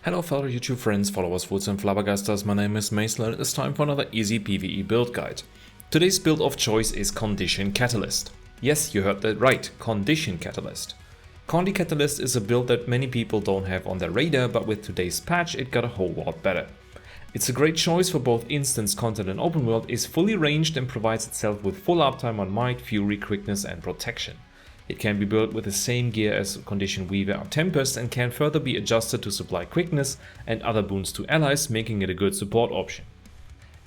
Hello fellow YouTube friends, followers, fools and flabbergasters, my name is Mason and it's time for another easy PvE build guide. Today's build of choice is Condition Catalyst. Yes, you heard that right, Condition Catalyst. Condi Catalyst is a build that many people don't have on their radar, but with today's patch it got a whole lot better. It's a great choice for both instance content and open world, is fully ranged and provides itself with full uptime on might, fury, quickness and protection. It can be built with the same gear as Condition Weaver or Tempest and can further be adjusted to supply quickness and other boons to allies, making it a good support option.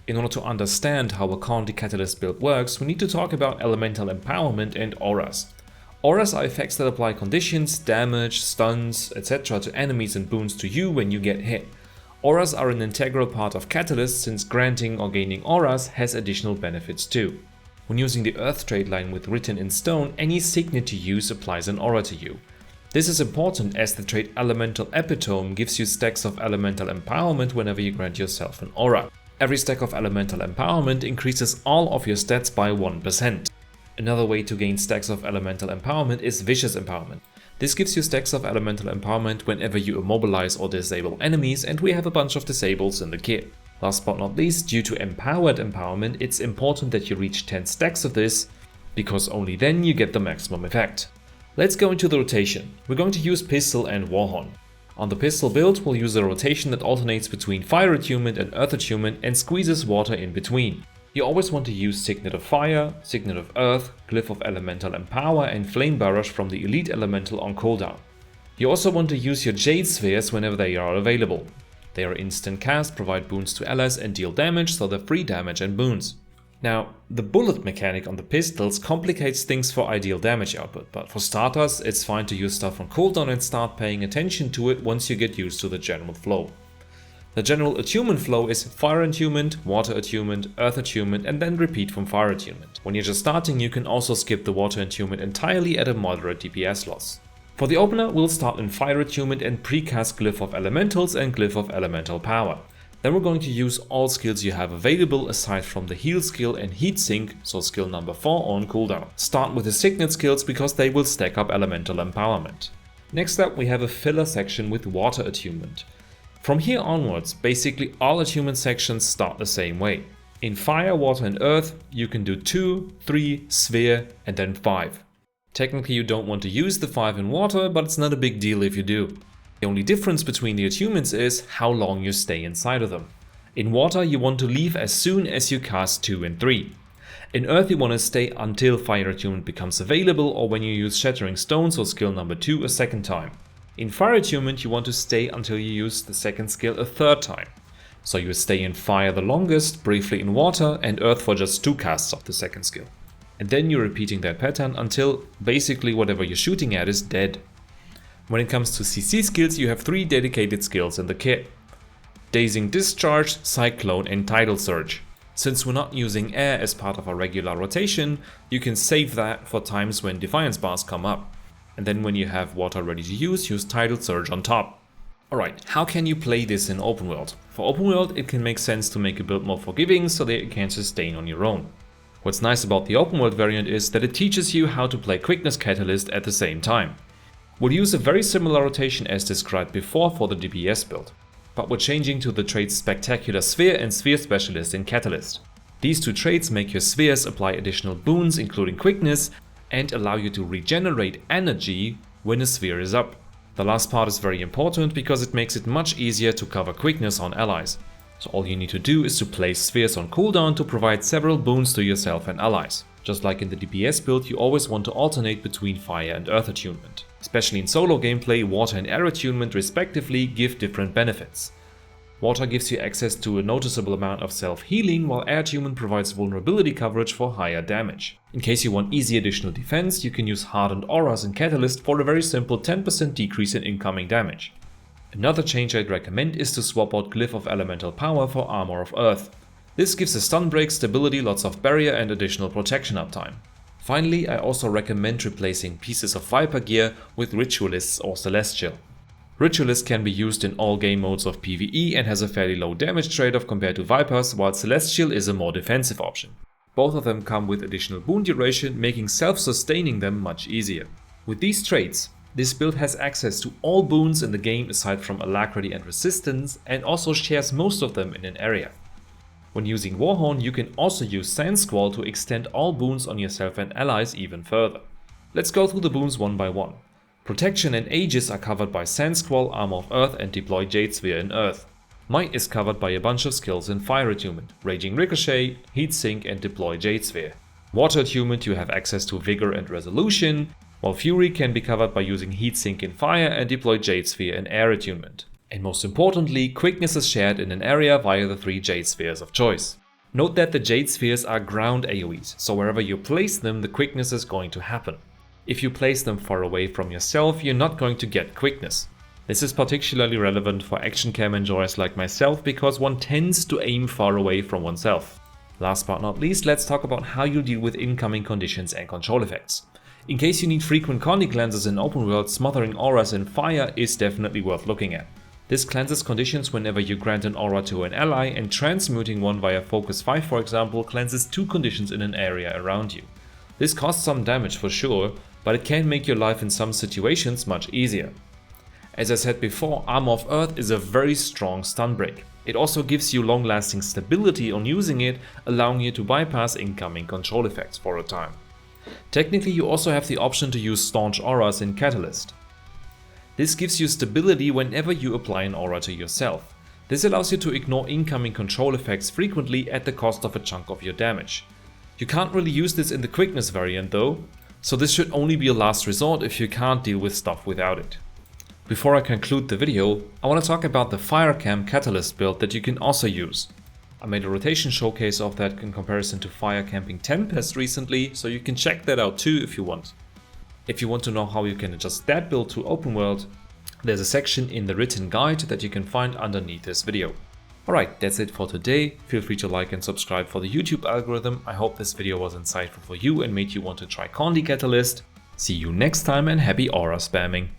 In order to understand how a Condi Catalyst build works, we need to talk about elemental empowerment and auras. Auras are effects that apply conditions, damage, stuns, etc. to enemies and boons to you when you get hit. Auras are an integral part of Catalyst since granting or gaining auras has additional benefits too. When using the Earth trait line with Written in Stone, any signet you use applies an aura to you. This is important as the trait Elemental Epitome gives you stacks of elemental empowerment whenever you grant yourself an aura. Every stack of elemental empowerment increases all of your stats by 1%. Another way to gain stacks of elemental empowerment is Vicious Empowerment. This gives you stacks of elemental empowerment whenever you immobilize or disable enemies, and we have a bunch of disables in the kit. Last but not least, due to Empowered Empowerment, it's important that you reach 10 stacks of this, because only then you get the maximum effect. Let's go into the rotation. We're going to use Pistol and Warhorn. On the Pistol build, we'll use a rotation that alternates between Fire Attunement and Earth Attunement and squeezes water in between. You always want to use Signet of Fire, Signet of Earth, Glyph of Elemental Empower and Flame Barrage from the Elite Elemental on cooldown. You also want to use your Jade Spheres whenever they are available. They are instant cast, provide boons to allies and deal damage, so they're free damage and boons. Now, the bullet mechanic on the pistols complicates things for ideal damage output, but for starters it's fine to use stuff on cooldown and start paying attention to it once you get used to the general flow. The general attunement flow is Fire Attunement, Water Attunement, Earth Attunement and then repeat from Fire Attunement. When you're just starting, you can also skip the Water Attunement entirely at a moderate DPS loss. For the opener, we'll start in Fire Attunement and precast Glyph of Elementals and Glyph of Elemental Power. Then we're going to use all skills you have available aside from the Heal skill and Heat Sink, so skill number 4 on cooldown. Start with the Signet skills because they will stack up Elemental Empowerment. Next up we have a filler section with Water Attunement. From here onwards, basically all attunement sections start the same way. In Fire, Water and Earth, you can do 2, 3, Sphere and then 5. Technically you don't want to use the 5 in Water, but it's not a big deal if you do. The only difference between the attunements is how long you stay inside of them. In Water you want to leave as soon as you cast 2 and 3. In Earth you want to stay until Fire Attunement becomes available or when you use Shattering Stones or skill number 2 a second time. In Fire Attunement you want to stay until you use the second skill a third time. So you stay in Fire the longest, briefly in Water and Earth for just 2 casts of the second skill. And then you're repeating that pattern until basically whatever you're shooting at is dead. When it comes to CC skills, you have 3 dedicated skills in the kit. Dazing Discharge, Cyclone and Tidal Surge. Since we're not using air as part of our regular rotation, you can save that for times when Defiance bars come up. And then when you have water ready to use Tidal Surge on top. Alright, how can you play this in open world? For open world it can make sense to make a build more forgiving so that you can sustain on your own. What's nice about the open world variant is that it teaches you how to play Quickness Catalyst at the same time. We'll use a very similar rotation as described before for the DPS build, but we're changing to the traits Spectacular Sphere and Sphere Specialist in Catalyst. These 2 traits make your spheres apply additional boons including quickness and allow you to regenerate energy when a sphere is up. The last part is very important because it makes it much easier to cover quickness on allies. So all you need to do is to place spheres on cooldown to provide several boons to yourself and allies. Just like in the DPS build, you always want to alternate between Fire and Earth Attunement. Especially in solo gameplay, Water and Air Attunement respectively give different benefits. Water gives you access to a noticeable amount of self-healing, while Air Attunement provides vulnerability coverage for higher damage. In case you want easy additional defense, you can use Hardened Auras in Catalyst for a very simple 10% decrease in incoming damage. Another change I'd recommend is to swap out Glyph of Elemental Power for Armor of Earth. This gives a stun break, stability, lots of barrier and additional protection uptime. Finally, I also recommend replacing pieces of Viper gear with Ritualists or Celestial. Ritualist can be used in all game modes of PvE and has a fairly low damage trade-off compared to Vipers, while Celestial is a more defensive option. Both of them come with additional boon duration, making self-sustaining them much easier. With these traits, This build has access to all boons in the game aside from Alacrity and Resistance, and also shares most of them in an area. When using Warhorn, you can also use Sand Squall to extend all boons on yourself and allies even further. Let's go through the boons one by one. Protection and Aegis are covered by Sand Squall, Armor of Earth and Deploy Jade Sphere in Earth. Might is covered by a bunch of skills in Fire Attunement, Raging Ricochet, Heat Sink and Deploy Jade Sphere. Water Attunement, you have access to Vigor and Resolution, while Fury can be covered by using Heat Sink in Fire and Deploy Jade Sphere in Air Attunement. And most importantly, Quickness is shared in an area via the 3 Jade Spheres of choice. Note that the Jade Spheres are ground AoEs, so wherever you place them, the Quickness is going to happen. If you place them far away from yourself, you're not going to get Quickness. This is particularly relevant for action cam enjoyers like myself because one tends to aim far away from oneself. Last but not least, let's talk about how you deal with incoming conditions and control effects. In case you need frequent Condi cleanses in open world, smothering auras in fire is definitely worth looking at. This cleanses conditions whenever you grant an aura to an ally, and transmuting one via Focus 5 for example cleanses 2 conditions in an area around you. This costs some damage for sure, but it can make your life in some situations much easier. As I said before, Armor of Earth is a very strong stun break. It also gives you long-lasting stability on using it, allowing you to bypass incoming control effects for a time. Technically, you also have the option to use Staunch Auras in Catalyst. This gives you stability whenever you apply an aura to yourself. This allows you to ignore incoming control effects frequently at the cost of a chunk of your damage. You can't really use this in the Quickness variant though, so this should only be a last resort if you can't deal with stuff without it. Before I conclude the video, I want to talk about the Firecam Catalyst build that you can also use. I made a rotation showcase of that in comparison to Fire Camping Tempest recently, so you can check that out too if you want. If you want to know how you can adjust that build to open world, there's a section in the written guide that you can find underneath this video. Alright, that's it for today. Feel free to like and subscribe for the YouTube algorithm. I hope this video was insightful for you and made you want to try Condi Catalyst. See you next time and happy aura spamming.